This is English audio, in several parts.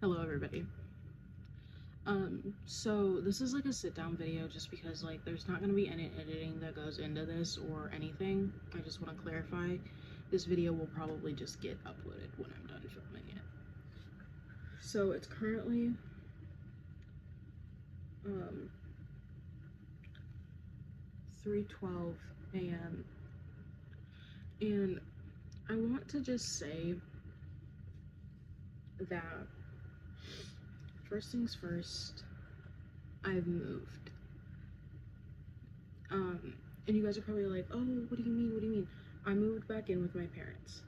Hello everybody. So this is like a sit down video just because like there's not gonna be any editing that goes into this or anything. I just want to clarify this video will probably just get uploaded when I'm done filming it. So it's currently 3:12 a.m. and I want to just say that first things first, I've moved. And you guys are probably like, oh, what do you mean? What do you mean? I moved back in with my parents.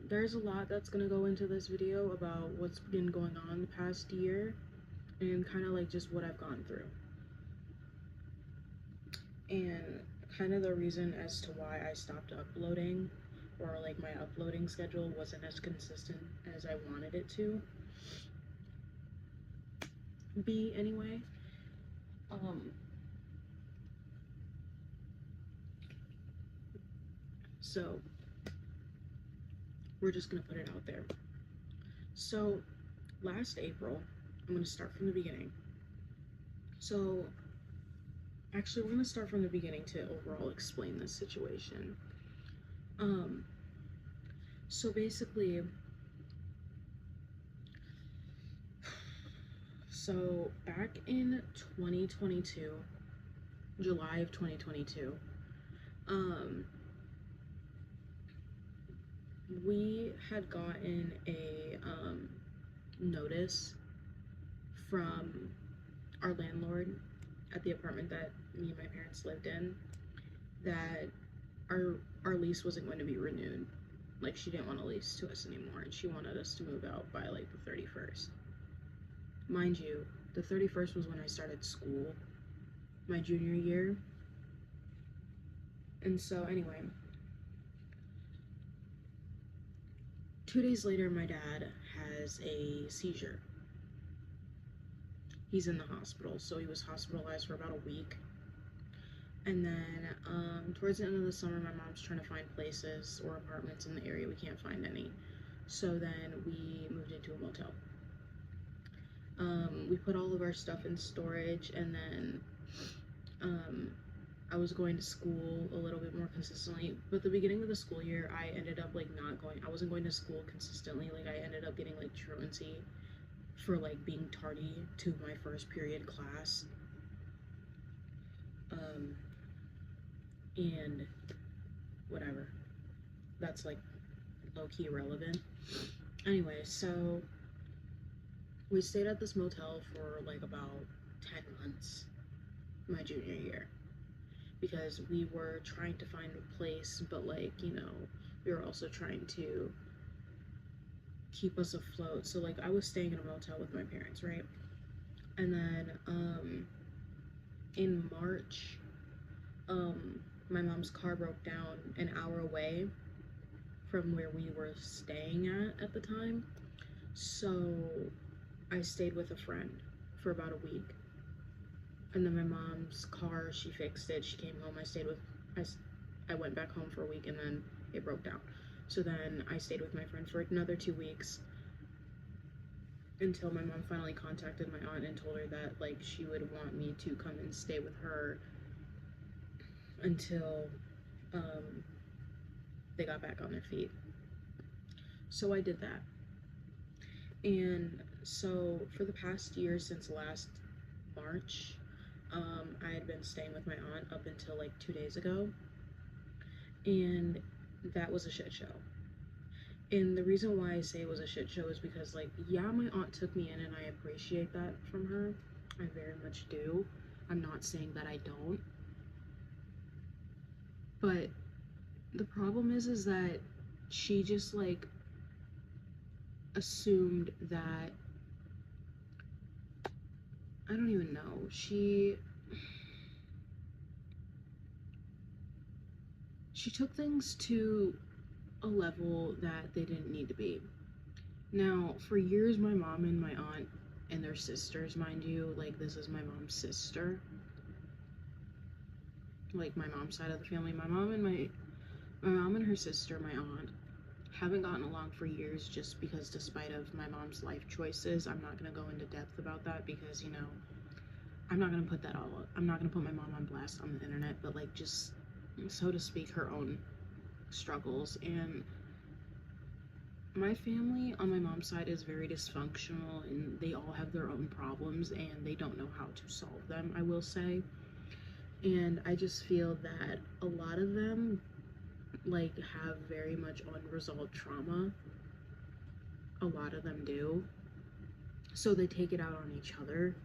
There's a lot that's gonna go into this video about what's been going on the past year and kind of like just what I've gone through. And kind of the reason as to why I stopped uploading, or like my uploading schedule wasn't as consistent as I wanted it to be anyway. So we're just gonna put it out there. So last April, I'm gonna start from the beginning. So actually, we're gonna start from the beginning to overall explain this situation. So basically, so back in 2022, July of 2022, we had gotten a notice from our landlord at the apartment that me and my parents lived in that our lease wasn't going to be renewed. Like, she didn't want to lease to us anymore, and she wanted us to move out by like the 31st. Mind you, the 31st was when I started school, my junior year. And so anyway, 2 days later, my dad has a seizure. He's in the hospital, so he was hospitalized for about a week. And then towards the end of the summer, my mom's trying to find places or apartments in the area. We can't find any. So then we moved into a motel. We put all of our stuff in storage, and then I was going to school a little bit more consistently. But the beginning of the school year, I ended up like not going. I wasn't going to school consistently. Like, I ended up getting like truancy for like being tardy to my first period class. And whatever. That's like low-key irrelevant. Anyway, so we stayed at this motel for like about 10 months my junior year because we were trying to find a place, but like, you know, we were also trying to keep us afloat. So like, I was staying in a motel with my parents, right? And then in March, my mom's car broke down an hour away from where we were staying at the time. So I stayed with a friend for about a week. And then my mom's car, she fixed it. She came home. I went back home for a week, and then it broke down. So then I stayed with my friend for another 2 weeks until my mom finally contacted my aunt and told her that like she would want me to come and stay with her until they got back on their feet. So I did that. And so for the past year, since last March, I had been staying with my aunt up until like 2 days ago, and that was a shit show. And the reason why I say it was a shit show is because, like, yeah, my aunt took me in, and I appreciate that from her. I very much do. I'm not saying that I don't. But the problem is that she just, like, assumed that, I don't even know, she took things to a level that they didn't need to be. Now, for years, my mom and my aunt and their sisters, mind you, like, this is my mom's sister, like my mom's side of the family, my mom and her sister, my aunt, haven't gotten along for years, just because despite of my mom's life choices. I'm not going to go into depth about that because, you know, I'm not going to put that all up. I'm not going to put my mom on blast on the internet, but like, just so to speak, her own struggles. And my family on my mom's side is very dysfunctional, and they all have their own problems and they don't know how to solve them, I will say. And I just feel that a lot of them like have very much unresolved trauma. A lot of them do. So they take it out on each other,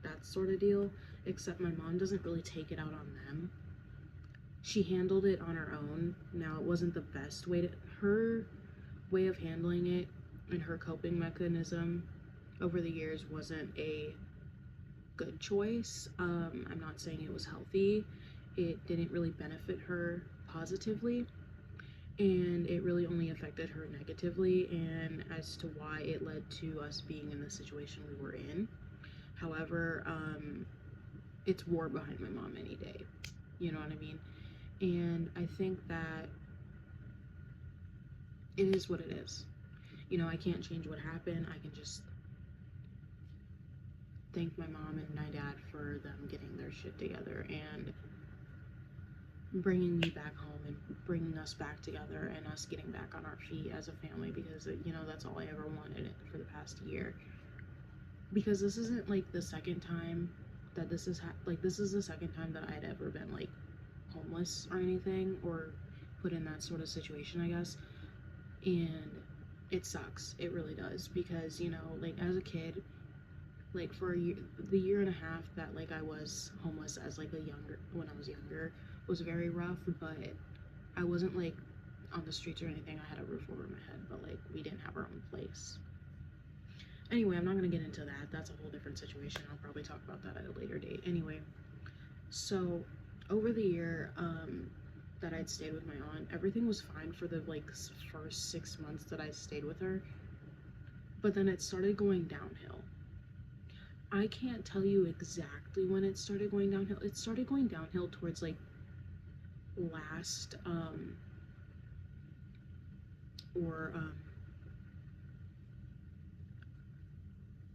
that sort of deal. Except my mom doesn't really take it out on them. She handled it on her own. Now, it wasn't the best way to, her way of handling it and her coping mechanism over the years wasn't a good choice. I'm not saying it was healthy. It didn't really benefit her positively, and it really only affected her negatively, and as to why it led to us being in the situation we were in. However, it's war behind my mom any day. You know what I mean? And I think that it is what it is. You know, I can't change what happened. I can just thank my mom and my dad for them getting their shit together and bringing me back home and bringing us back together and us getting back on our feet as a family, because, you know, that's all I ever wanted for the past year. Because this isn't like the second time that this is this is the second time that I'd ever been like homeless or anything, or put in that sort of situation, I guess. And it sucks. It really does, because, you know, like as a kid, like for the year and a half that like I was homeless as like when I was younger, was very rough. But I wasn't like on the streets or anything. I had a roof over my head, but like we didn't have our own place. Anyway, I'm not gonna get into that. That's a whole different situation. I'll probably talk about that at a later date. Anyway, so over the year that I'd stayed with my aunt, everything was fine for the like first 6 months that I stayed with her. But then it started going downhill. I can't tell you exactly when it started going downhill. It started going downhill towards like last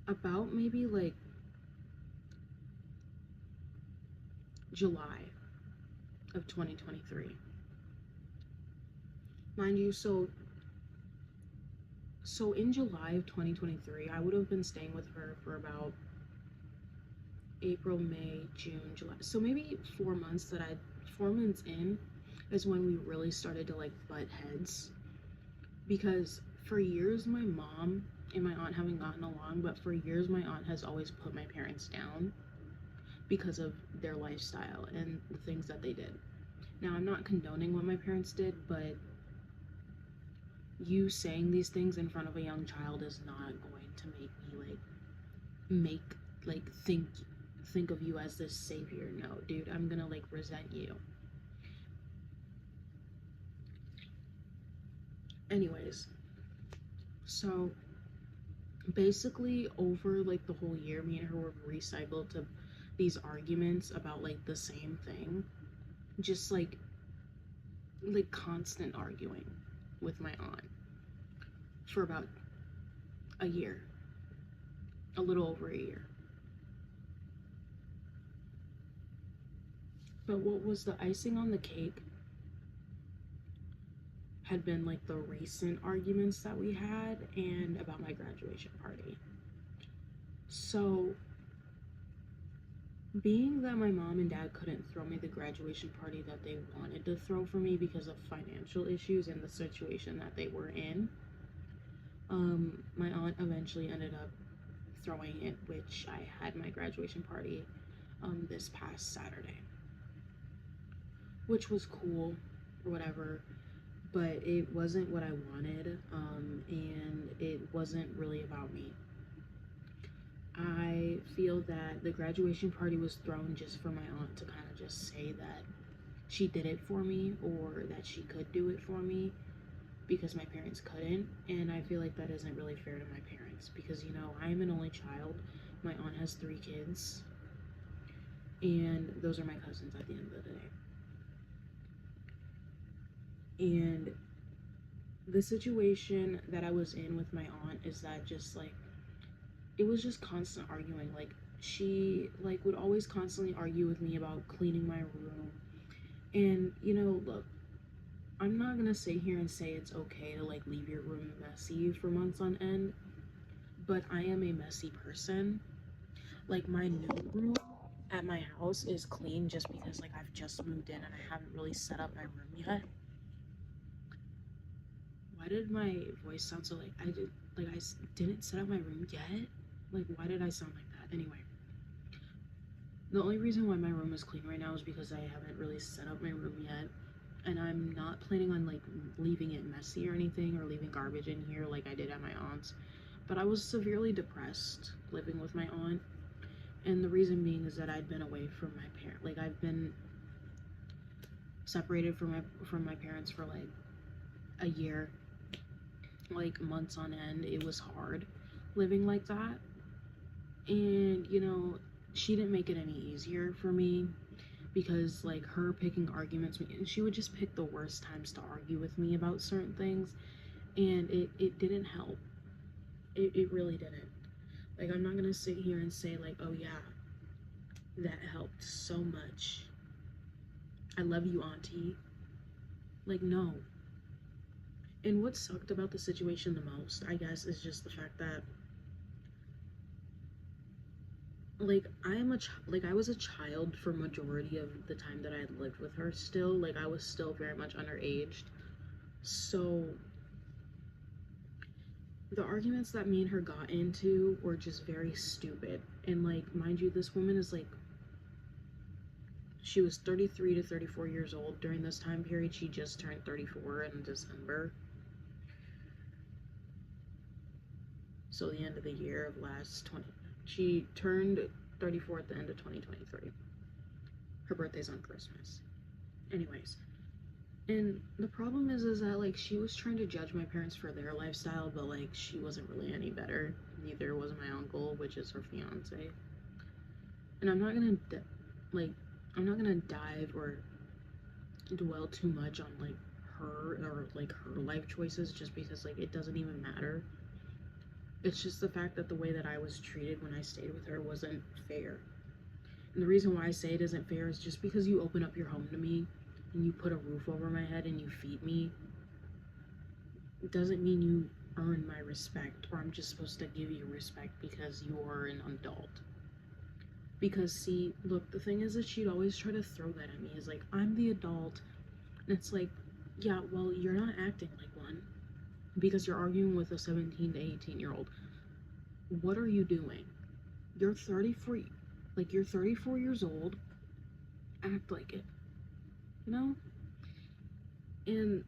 about maybe like July of 2023. Mind you, so in July of 2023, I would have been staying with her for about April, May, June, July. So maybe 4 months 4 months in is when we really started to like butt heads. Because for years, my mom and my aunt haven't gotten along, but for years, my aunt has always put my parents down because of their lifestyle and the things that they did. Now, I'm not condoning what my parents did, but you saying these things in front of a young child is not going to make me think of you as this savior. No, dude, I'm gonna like resent you. Anyways, so basically over like the whole year, me and her were recycled to these arguments about like the same thing, just like constant arguing with my aunt for about a year, a little over a year. But what was the icing on the cake had been like the recent arguments that we had and about my graduation party. So being that my mom and dad couldn't throw me the graduation party that they wanted to throw for me because of financial issues and the situation that they were in, my aunt eventually ended up throwing it, which I had my graduation party this past Saturday, which was cool or whatever, but it wasn't what I wanted, and it wasn't really about me. I feel that the graduation party was thrown just for my aunt to kind of just say that she did it for me, or that she could do it for me, because my parents couldn't. And I feel like that isn't really fair to my parents, because, you know, I'm an only child. My aunt has 3 kids, and those are my cousins at the end of the day. And The situation that I was in with my aunt is that just like it was just constant arguing. Like she like would always constantly argue with me about cleaning my room. And look, I'm not gonna sit here and say it's okay to like leave your room messy for months on end, but I am a messy person. Like my new room at my house is clean just because like I've just moved in and I haven't really set up my room yet. Why did my voice sound so like I didn't set up my room yet? Like why did I sound like that? Anyway, the only reason why my room is clean right now is because I haven't really set up my room yet, and I'm not planning on like leaving it messy or anything or leaving garbage in here like I did at my aunt's. But I was severely depressed living with my aunt, and the reason being is that I'd been away from my parent. Like I've been separated from my parents for like a year, like months on end. It was hard living like that, and she didn't make it any easier for me because like her picking arguments, and she would just pick the worst times to argue with me about certain things, and it didn't help. It really didn't. Like I'm not gonna sit here and say like, oh yeah, that helped so much, I love you auntie. Like no. And what sucked about the situation the most, I guess, is just the fact that like I was a child for majority of the time that I had lived with her. Still, like I was still very much underaged. So the arguments that me and her got into were just very stupid. And like mind you, this woman is like, she was 33 to 34 years old during this time period. She just turned 34 in December. So the end of the year of last 20, she turned 34 at the end of 2023. Her birthday's on Christmas. Anyways, and the problem is that like she was trying to judge my parents for their lifestyle, but like she wasn't really any better. Neither was my uncle, which is her fiance. And like I'm not gonna dive or dwell too much on like her or like her life choices just because like it doesn't even matter. It's just the fact that the way that I was treated when I stayed with her wasn't fair. And the reason why I say it isn't fair is just because you open up your home to me and you put a roof over my head and you feed me, it doesn't mean you earn my respect, or I'm just supposed to give you respect because you're an adult. Because see, look, the thing is that she'd always try to throw that at me. Is like, I'm the adult. And it's like, yeah, well, you're not acting like one because you're arguing with a 17 to 18-year-old. What are you doing? You're 34, like you're 34 years old. Act like it, you know? And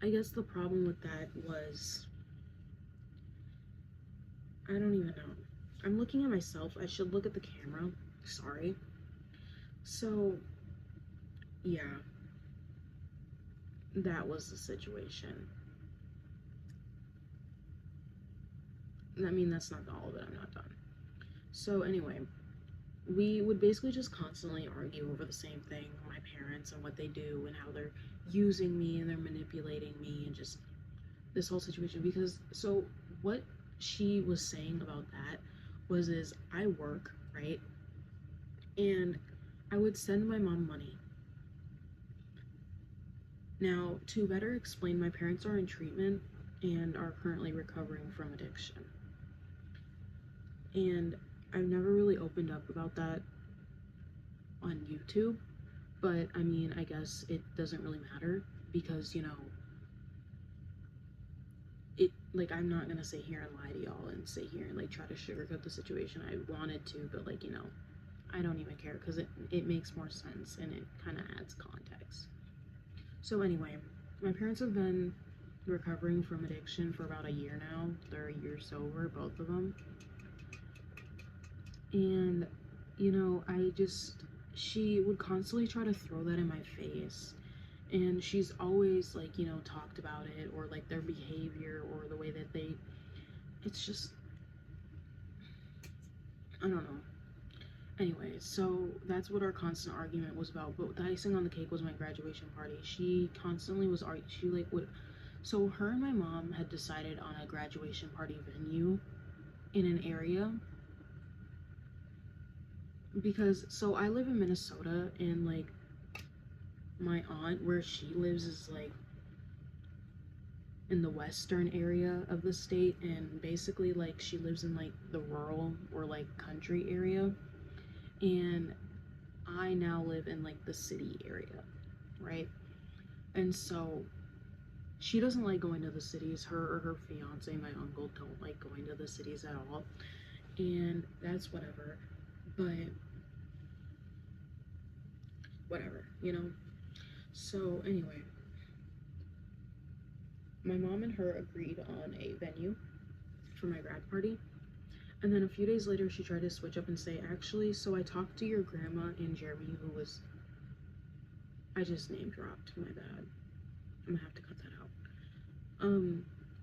I guess the problem with that was, I don't even know. I'm looking at myself. I should look at the camera. Sorry. So, yeah. That was the situation. I mean, that's not all of it. I'm not done. So, anyway, we would basically just constantly argue over the same thing, my parents and what they do and how they're using me and they're manipulating me and just this whole situation. Because, so what she was saying about that is I work, right? And I would send my mom money. Now, to better explain, my parents are in treatment and are currently recovering from addiction. And I've never really opened up about that on YouTube, but I mean, I guess it doesn't really matter because, it, like, I'm not gonna sit here and lie to y'all and sit here and, like, try to sugarcoat the situation. I wanted to, but, like, I don't even care because it makes more sense and it kind of adds context. So anyway, my parents have been recovering from addiction for about a year now. They're a year sober, both of them. And, she would constantly try to throw that in my face. And she's always, like, talked about it or, like, their behavior or the way that it's just, I don't know. Anyway, so that's what our constant argument was about. But the icing on the cake was my graduation party. She constantly was she like would So her and my mom had decided on a graduation party venue in an area because so I live in Minnesota, and like my aunt where she lives is like in the western area of the state, and basically like she lives in like the rural or like country area, and I now live in like the city area, right? And so she doesn't like going to the cities. Her or her fiance, my uncle, don't like going to the cities at all, and that's whatever. But whatever, you know. So anyway, my mom and her agreed on a venue for my grad party. And then a few days later, she tried to switch up and say, actually, so I talked to your grandma and Jeremy, who was, I just name dropped, my bad. I'm gonna have to cut that out.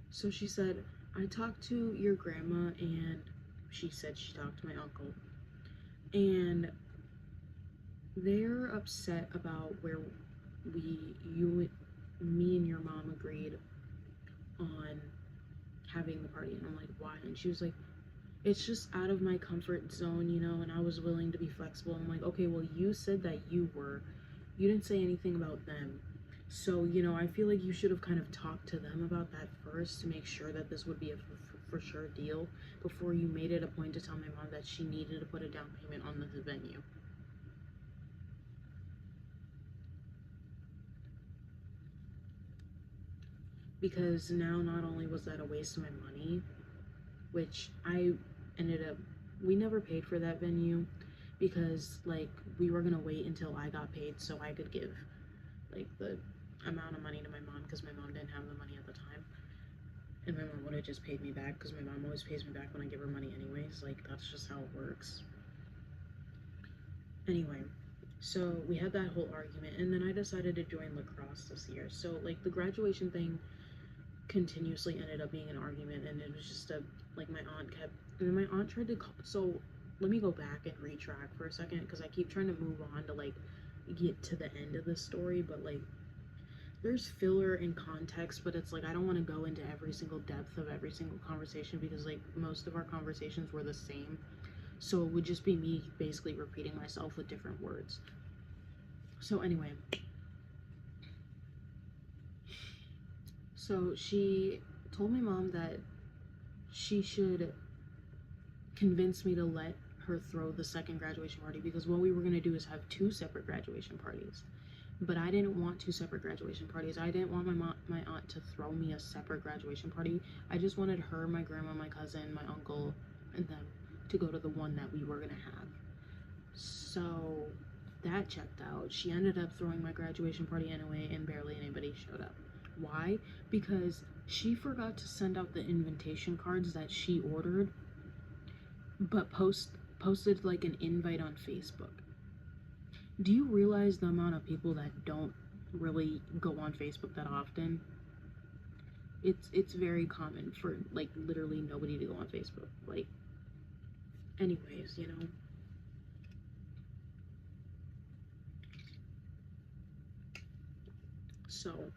So she said, I talked to your grandma, and she said she talked to my uncle. And they're upset about where me and your mom agreed on having the party. And I'm like, why? And she was like, it's just out of my comfort zone, you know, and I was willing to be flexible. I'm like, okay, well, you said that you didn't say anything about them. So, you know, I feel like you should have kind of talked to them about that first to make sure that this would be a for sure deal before you made it a point to tell my mom that she needed to put a down payment on the venue. Because now not only was that a waste of my money, which we never paid for that venue because like we were gonna wait until I got paid so I could give like the amount of money to my mom, because my mom didn't have the money at the time, and my mom would have just paid me back because my mom always pays me back when I give her money anyways. Like that's just how it works. Anyway, so we had that whole argument, and then I decided to join lacrosse this year. So like the graduation thing continuously ended up being an argument, and it was just like my aunt kept, and then my aunt tried to call, so let me go back and retrack for a second because I keep trying to move on to like get to the end of the story, but like there's filler and context, but it's like I don't want to go into every single depth of every single conversation because like most of our conversations were the same, so it would just be me basically repeating myself with different words. So anyway, so she told my mom that she should convince me to let her throw the second graduation party because what we were going to do is have two separate graduation parties. But I didn't want two separate graduation parties. I didn't want my aunt to throw me a separate graduation party. I just wanted her, my grandma, my cousin, my uncle, and them to go to the one that we were going to have. So that checked out. She ended up throwing my graduation party anyway, and barely anybody showed up. Why? Because she forgot to send out the invitation cards that she ordered, but posted like an invite on Facebook. Do you realize the amount of people that don't really go on Facebook that often? It's very common for like literally nobody to go on Facebook. Like, anyways, you know. So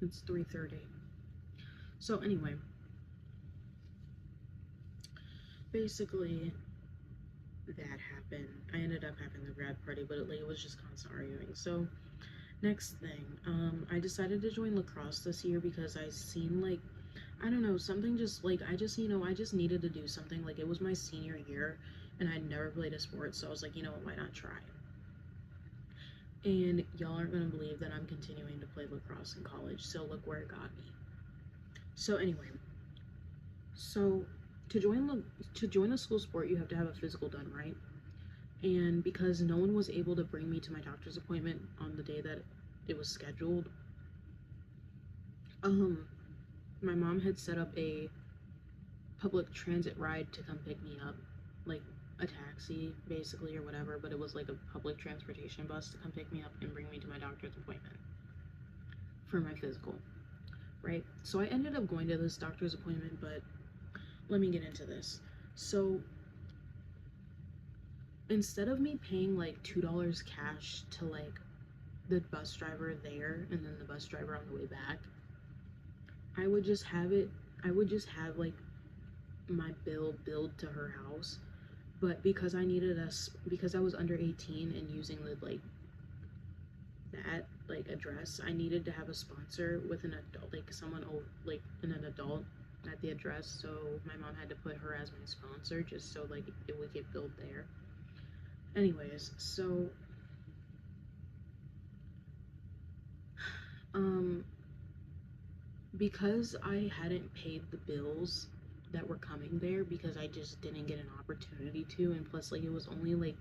it's 3:30. So anyway, basically that happened. I ended up having the grad party, but it was just constant arguing. So next thing, I decided to join lacrosse this year because I seen like, I don't know, something just like, I just needed to do something. Like it was my senior year and I'd never played a sport, so I was like, you know what, why not try? And y'all aren't gonna believe that I'm continuing to play lacrosse in college, so look where it got me. So anyway, so to join a school sport, you have to have a physical done, right? And because no one was able to bring me to my doctor's appointment on the day that it was scheduled, my mom had set up a public transit ride to come pick me up, like a taxi basically or whatever, but it was like a public transportation bus to come pick me up and bring me to my doctor's appointment for my physical, right? So I ended up going to this doctor's appointment, but let me get into this. So instead of me paying like $2 cash to like the bus driver there and then the bus driver on the way back, I would just have it, I would just have like my bill billed to her house. But because because I was under 18 and using the that like address, I needed to have a sponsor with an adult, like someone like an adult at the address. So my mom had to put her as my sponsor just so like it would get billed there. Anyways, so um because I hadn't paid the bills that were coming there because I just didn't get an opportunity to, and plus like it was only like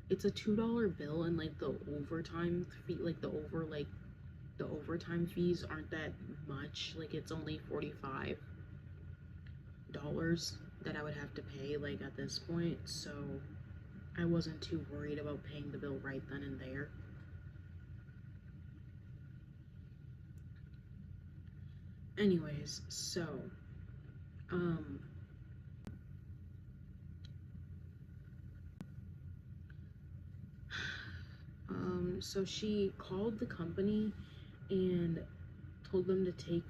it's a $2 bill, and like the overtime fee, like the overtime fees aren't that much. Like it's only $45 that I would have to pay like at this point, so I wasn't too worried about paying the bill right then and there. Anyways, so um so she called the company and told them to take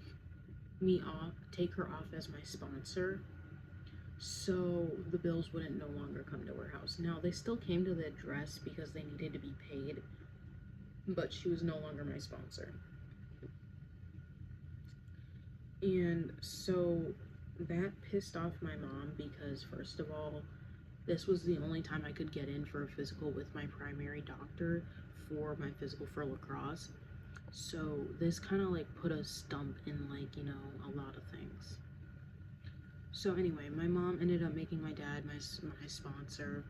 her off as my sponsor, so the bills wouldn't no longer come to her house. Now they still came to the address because they needed to be paid, but she was no longer my sponsor. And so that pissed off my mom because, first of all, this was the only time I could get in for a physical with my primary doctor for my physical for lacrosse. So this kind of like put a stump in like, a lot of things. So anyway, my mom ended up making my dad my sponsor,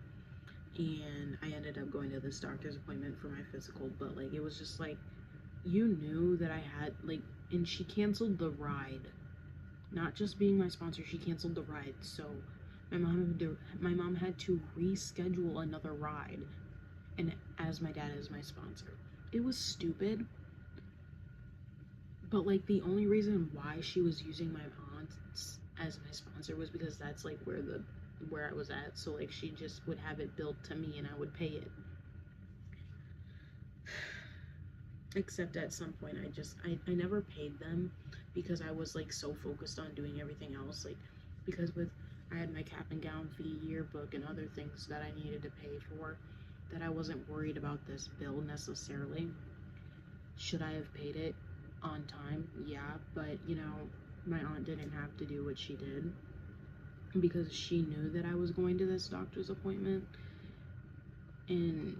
and I ended up going to this doctor's appointment for my physical, but like it was just like you knew that I had like, and she canceled the ride. Not just being my sponsor, she canceled the ride. So my mom had to reschedule another ride, and as my dad is my sponsor. It was stupid, but like the only reason why she was using my aunt as my sponsor was because that's like where I was at. So like she just would have it billed to me and I would pay it. Except at some point I never paid them because I was like so focused on doing everything else, like because I had my cap and gown fee, yearbook, and other things that I needed to pay for, that I wasn't worried about this bill necessarily. Should I have paid it on time? Yeah, but my aunt didn't have to do what she did because she knew that I was going to this doctor's appointment, and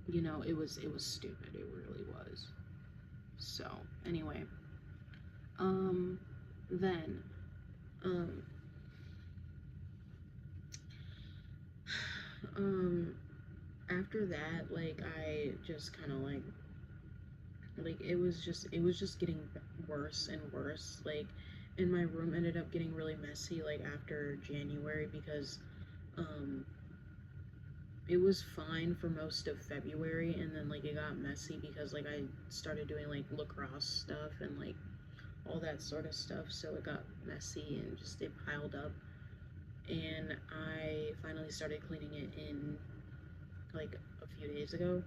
it was stupid. It really was. So anyway, then um um after that, like I just kind of like it was just getting worse and worse, like, and my room ended up getting really messy like after January because um it was fine for most of February, and then like it got messy because like I started doing like lacrosse stuff and like all that sort of stuff, so it got messy and just it piled up, and I finally started cleaning it in like a few days ago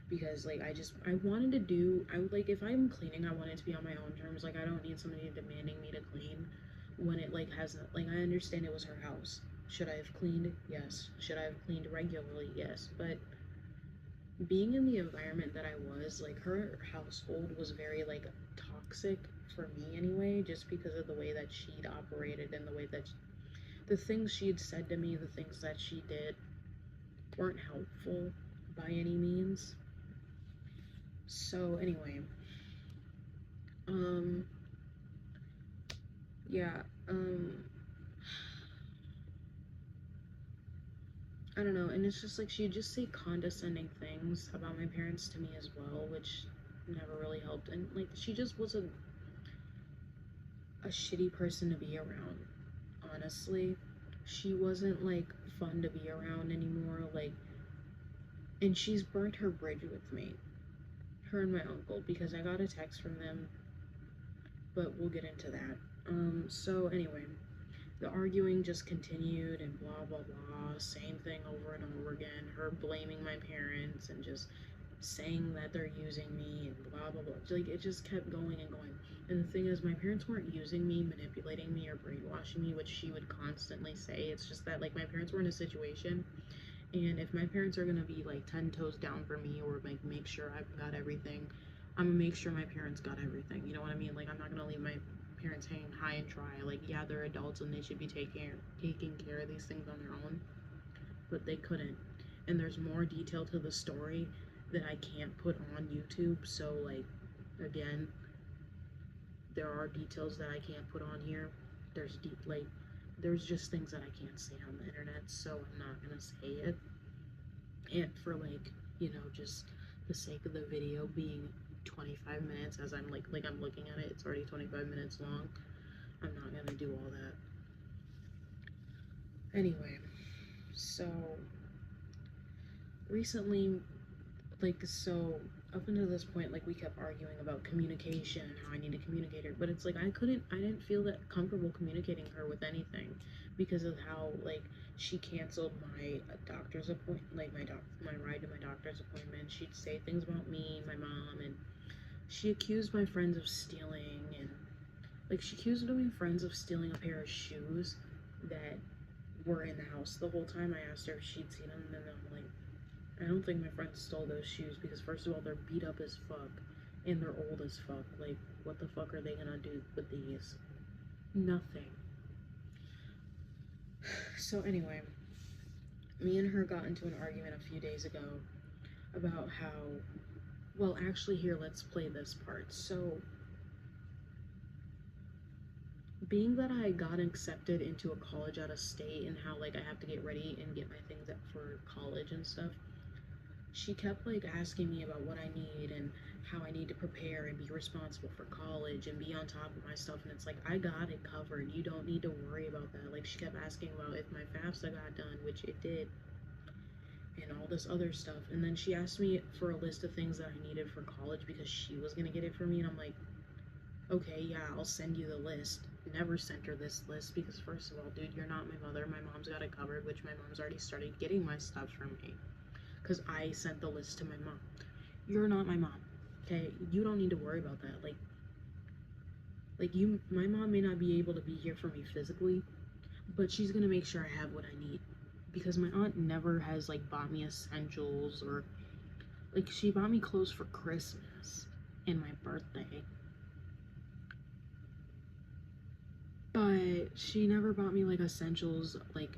because like I wanted to do, I would like, if I'm cleaning, I want it to be on my own terms. Like I don't need somebody demanding me to clean when it like hasn't, like, I understand it was her house. Should I have cleaned? Yes. Should I have cleaned regularly? Yes. But being in the environment that I was, like, her household was very like toxic for me anyway, just because of the way that she'd operated and the way that the things she'd said to me, the things that she did weren't helpful by any means. So anyway, um yeah, I don't know, and it's just like she'd just say condescending things about my parents to me as well, which never really helped. And like she just was a shitty person to be around, honestly. She wasn't like fun to be around anymore, like, and she's burnt her bridge with me, her and my uncle, because I got a text from them, but we'll get into that. So anyway, the arguing just continued and blah blah blah, same thing over and over again, her blaming my parents and just saying that they're using me and blah blah blah. Like, it just kept going and going. And the thing is, my parents weren't using me, manipulating me, or brainwashing me, which she would constantly say. It's just that, like, my parents were in a situation, and if my parents are gonna be like 10 toes down for me, or like make sure I've got everything, I'm gonna make sure my parents got everything. You know what I mean? Like, I'm not gonna leave my parents hanging high and dry. Like, yeah, they're adults and they should be taking care of these things on their own, but they couldn't. And there's more detail to the story that I can't put on YouTube. So, like, again, there are details that I can't put on here. There's just things that I can't say on the internet, so I'm not gonna say it. And for, like, just the sake of the video being 25 minutes, as I'm I'm looking at it, it's already 25 minutes long. I'm not gonna do all that. Anyway, so recently, up until this point, like, we kept arguing about communication and how I need to communicate her, but it's like I didn't feel that comfortable communicating her with anything because of how, like, she canceled my doctor's appointment, like my ride to my doctor's appointment. She'd say things about me, my mom, and she accused my friends of stealing, and like, she accused my friends of stealing a pair of shoes that were in the house the whole time. I asked her if she'd seen them, and then I'm like, I don't think my friends stole those shoes because, first of all, they're beat up as fuck and they're old as fuck. Like, what the fuck are they gonna do with these? Nothing. So anyway, me and her got into an argument a few days ago about how, well, actually, here, let's play this part. So, being that I got accepted into a college out of state and how, like, I have to get ready and get my things up for college and stuff, she kept, like, asking me about what I need and how I need to prepare and be responsible for college and be on top of my stuff, and it's like, I got it covered. You don't need to worry about that. Like, she kept asking about if my FAFSA got done, which it did, and all this other stuff, and then she asked me for a list of things that I needed for college because she was gonna get it for me, and I'm like, okay, yeah, I'll send you the list. Never sent her this list because, first of all, dude, you're not my mother. My mom's got it covered, which my mom's already started getting my stuff from me because I sent the list to my mom. You're not my mom, okay? You don't need to worry about that. My mom may not be able to be here for me physically, but she's gonna make sure I have what I need, because my aunt never has, like, bought me essentials, or, like, she bought me clothes for Christmas and my birthday, but she never bought me, like, essentials, like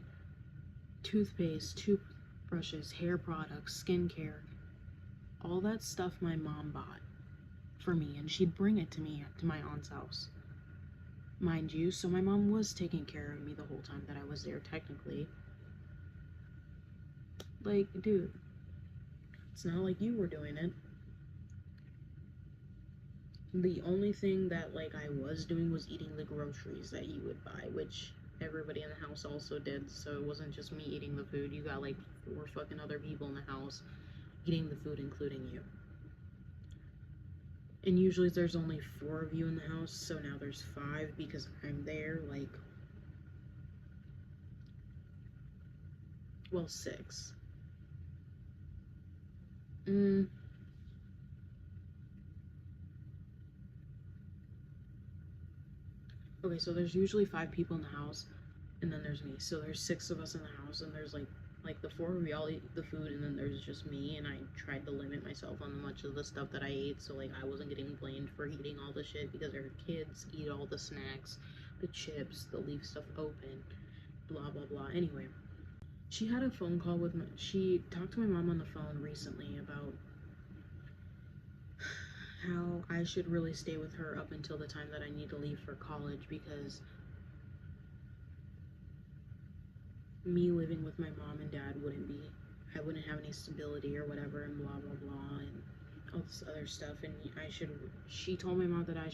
toothpaste, toothbrushes, hair products, skincare, all that stuff my mom bought for me, and she'd bring it to me to my aunt's house, mind you. So my mom was taking care of me the whole time that I was there, technically. Like, dude, it's not like you were doing it. The only thing that, like, I was doing was eating the groceries that you would buy, which everybody in the house also did, so it wasn't just me eating the food. You got, like, 4 fucking other people in the house eating the food, including you. And usually there's only 4 of you in the house, so now there's 5 because I'm there, like, well, 6. Okay, so there's usually 5 people in the house, and then there's me. So there's 6 of us in the house, and there's, like the 4 of we all eat the food, and then there's just me, and I tried to limit myself on much of the stuff that I ate, so, like, I wasn't getting blamed for eating all the shit, because our kids eat all the snacks, the chips, they'll leave stuff open, blah, blah, blah. Anyway, she had a phone call with me. She talked to my mom on the phone recently about how I should really stay with her up until the time that I need to leave for college, because me living with my mom and dad I wouldn't have any stability or whatever, and blah blah blah, and all this other stuff, and she told my mom that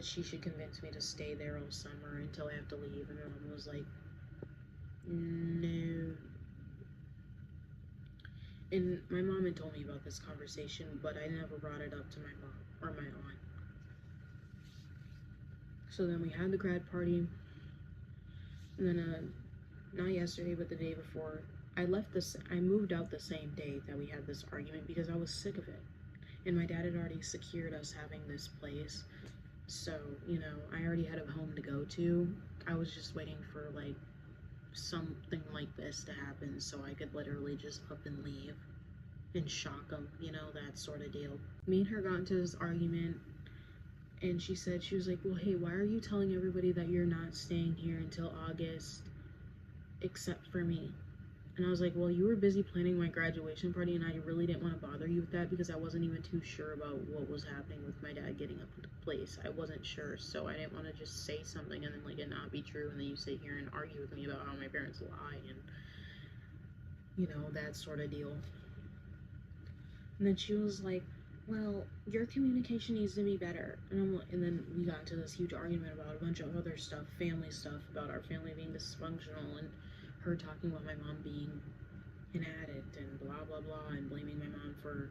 she should convince me to stay there all summer until I have to leave, and my mom was like, no. And my mom had told me about this conversation, but I never brought it up to my mom or my aunt. So then we had the grad party, and then not yesterday, but the day before, I moved out the same day that we had this argument because I was sick of it. And my dad had already secured us having this place. So, you know, I already had a home to go to. I was just waiting for like something like this to happen so I could literally just up and leave and shock him, you know, that sort of deal. Me and her got into this argument, and she was like, well, hey, why are you telling everybody that you're not staying here until August except for me? And I was like, well, you were busy planning my graduation party, and I really didn't want to bother you with that because I wasn't even too sure about what was happening with my dad getting up into place. I wasn't sure, so I didn't want to just say something and then like it not be true, and then you sit here and argue with me about how my parents lie and, you know, that sort of deal. And then she was like, well, your communication needs to be better. And then we got into this huge argument about a bunch of other stuff, family stuff, about our family being dysfunctional, and her talking about my mom being an addict and blah blah blah, and blaming my mom for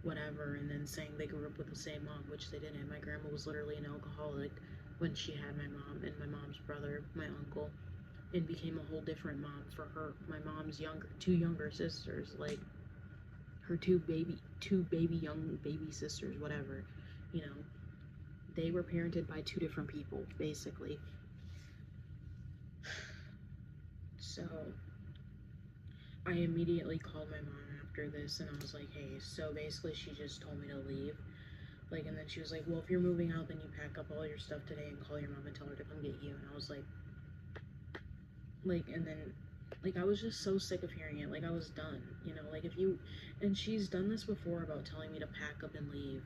whatever, and then saying they grew up with the same mom, which they didn't. My grandma was literally an alcoholic when she had my mom, and my mom's brother, my uncle, and became a whole different mom for her. My mom's two younger sisters, like her two young baby sisters, whatever, you know, they were parented by two different people, basically. So I immediately called my mom after this, and I was like, hey, so basically she just told me to leave. Like, and then she was like, well, if you're moving out, then you pack up all your stuff today and call your mom and tell her to come get you. And I was like, and then, like, I was just so sick of hearing it. Like, I was done, you know, like, and she's done this before about telling me to pack up and leave,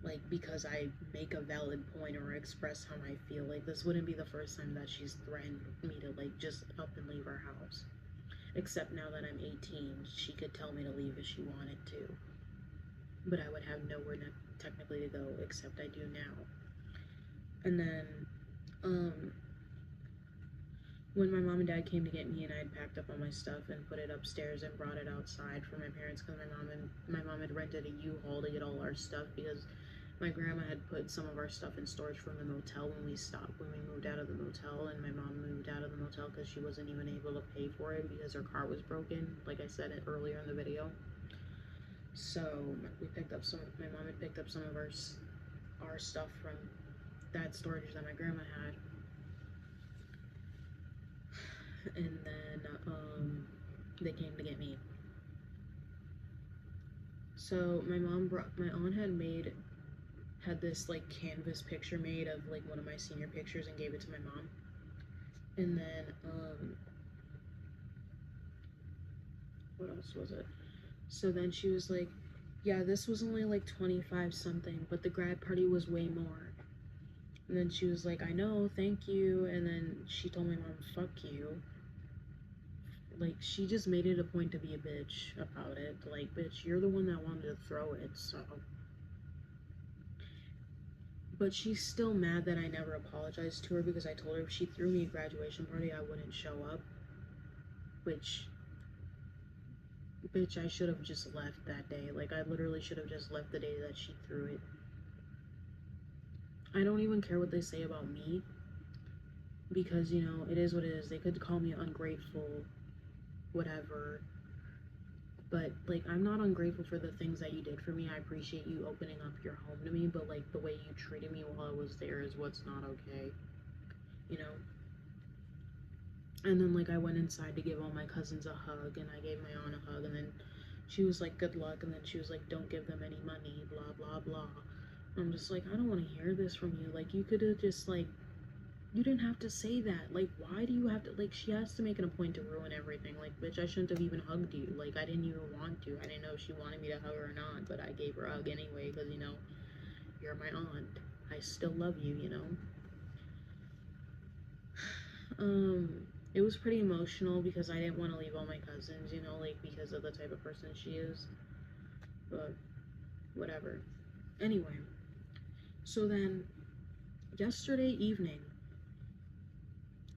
like, because I make a valid point or express how I feel. Like, this wouldn't be the first time that she's threatened me to, like, just up and leave our house. Except now that I'm 18, she could tell me to leave if she wanted to. But I would have nowhere technically to go, except I do now. And then, when my mom and dad came to get me, and I had packed up all my stuff and put it upstairs and brought it outside for my parents, because my mom had rented a U-Haul to get all our stuff, because my grandma had put some of our stuff in storage from the motel when we moved out of the motel, and my mom moved out of the motel because she wasn't even able to pay for it because her car was broken, like I said it earlier in the video. So my mom had picked up some of our stuff from that storage that my grandma had. And then they came to get me. So my aunt had this like canvas picture made of like one of my senior pictures and gave it to my mom. And then what else was it? So then she was like, yeah, this was only like 25 something, but the grad party was way more. And then she was like, I know, thank you. And then she told my mom, fuck you. Like, she just made it a point to be a bitch about it. Like, bitch, you're the one that wanted to throw it, so. But she's still mad that I never apologized to her because I told her if she threw me a graduation party, I wouldn't show up. Which, bitch, I should have just left that day. Like, I literally should have just left the day that she threw it. I don't even care what they say about me. Because, you know, it is what it is. They could call me ungrateful, whatever. But, like, I'm not ungrateful for the things that you did for me. I appreciate you opening up your home to me, but, like, the way you treated me while I was there is what's not okay, you know? And then, like, I went inside to give all my cousins a hug, and I gave my aunt a hug, and then she was like, good luck, and then she was like, don't give them any money, blah, blah, blah. I'm just like, I don't want to hear this from you. Like, you could have just, like, you didn't have to say that. Like, why do you have to, like, she has to make it a point to ruin everything. Like, bitch, I shouldn't have even hugged you. Like, I didn't even want to. I didn't know if she wanted me to hug her or not, but I gave her a hug anyway, because, you know, you're my aunt. I still love you, you know? It was pretty emotional because I didn't want to leave all my cousins, you know, like, because of the type of person she is. But, whatever. Anyway, so then, yesterday evening,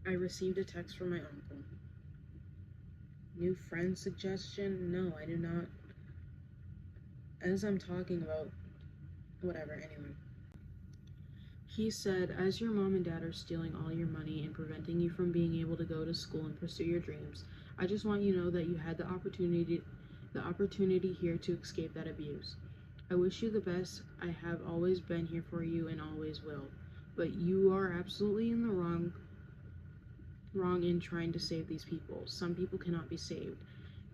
I received a text from my uncle. New friend suggestion? No, I do not. As I'm talking about, whatever, anyway. He said, as your mom and dad are stealing all your money and preventing you from being able to go to school and pursue your dreams, I just want you to know that you had the opportunity here to escape that abuse. I wish you the best. I have always been here for you and always will. But you are absolutely in the wrong in trying to save these people. Some people cannot be saved.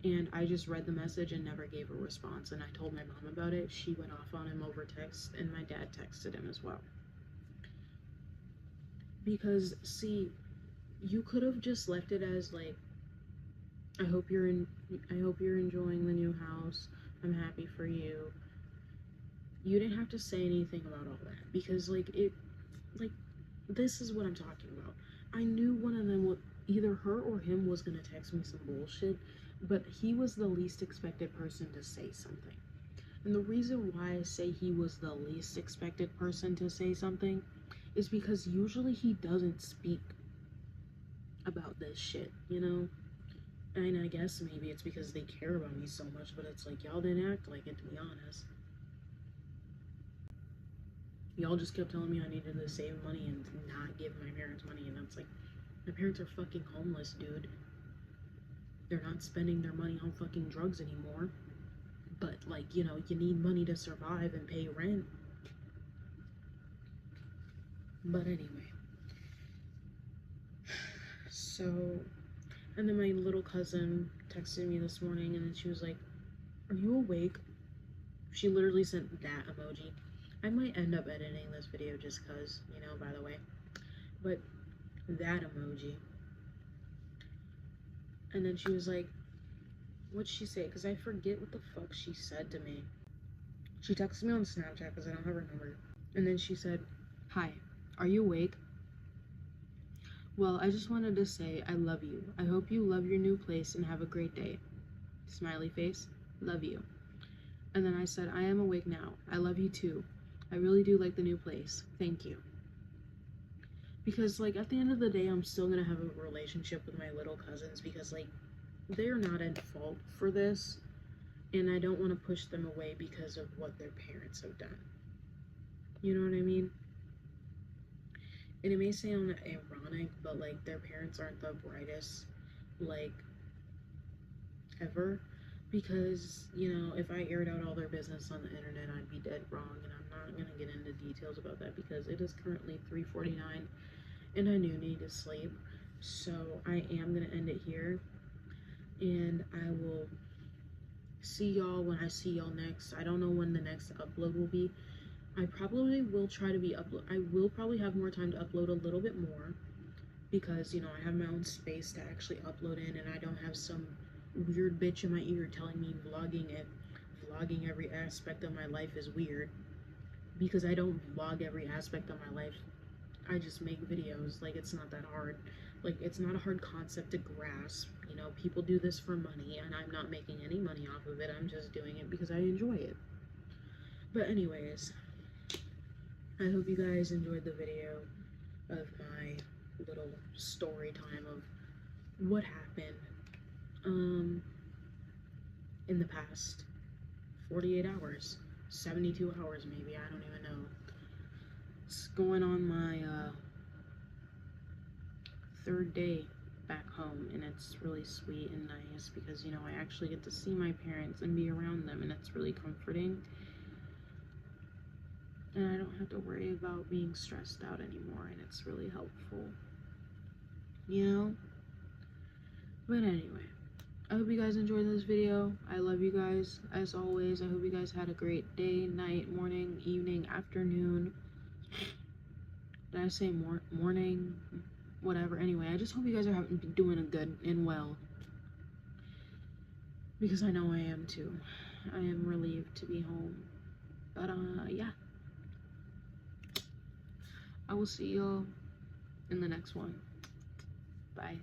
And I just read the message and never gave a response. And I told my mom about it. She went off on him over text, and my dad texted him as well. Because, see, you could have just left it as like, I hope you're enjoying the new house. I'm happy for you. You didn't have to say anything about all that, because this is what I'm talking about. I knew one of them, either her or him, was gonna text me some bullshit, but he was the least expected person to say something. And the reason why I say he was the least expected person to say something is because usually he doesn't speak about this shit, you know? And I guess maybe it's because they care about me so much, but it's like, y'all didn't act like it, to be honest. Y'all just kept telling me I needed to save money and not give my parents money, and it's like, my parents are fucking homeless, dude. They're not spending their money on fucking drugs anymore. But, like, you know, you need money to survive and pay rent. But anyway. So, and then my little cousin texted me this morning, and then she was like, are you awake? She literally sent that emoji. I might end up editing this video just because, you know, by the way. But that emoji. And then she was like, what'd she say? Because I forget what the fuck she said to me. She texted me on Snapchat because I don't have her number. And then she said, hi, are you awake? Well, I just wanted to say I love you. I hope you love your new place and have a great day. Smiley face, love you. And then I said, I am awake now. I love you too. I really do like the new place. Thank you. Because, like, at the end of the day, I'm still gonna have a relationship with my little cousins because, like, they're not at fault for this. And I don't want to push them away because of what their parents have done. You know what I mean? And it may sound ironic, but, like, their parents aren't the brightest, like, ever. Because, you know, if I aired out all their business on the internet, I'd be dead wrong. And I'm not going to get into details about that because it is currently 3:49 and I do need to sleep. So I am going to end it here. And I will see y'all when I see y'all next. I don't know when the next upload will be. I probably will try to be I will probably have more time to upload a little bit more because, you know, I have my own space to actually upload in, and I don't have some weird bitch in my ear telling me vlogging every aspect of my life is weird, because I don't vlog every aspect of my life. I just make videos. Like, it's not that hard. Like, it's not a hard concept to grasp. You know, people do this for money, and I'm not making any money off of it. I'm just doing it because I enjoy it. But anyways, I hope you guys enjoyed the video of my little story time of what happened in the past 48 hours, 72 hours maybe, I don't even know. It's going on my third day back home, and it's really sweet and nice because, you know, I actually get to see my parents and be around them, and it's really comforting. And I don't have to worry about being stressed out anymore, and it's really helpful, you know? But anyway, I hope you guys enjoyed this video. I love you guys, as always. I hope you guys had a great day, night, morning, evening, afternoon. Did I say morning? Whatever. Anyway, I just hope you guys are doing a good and well. Because I know I am too. I am relieved to be home. But, yeah. I will see y'all in the next one. Bye.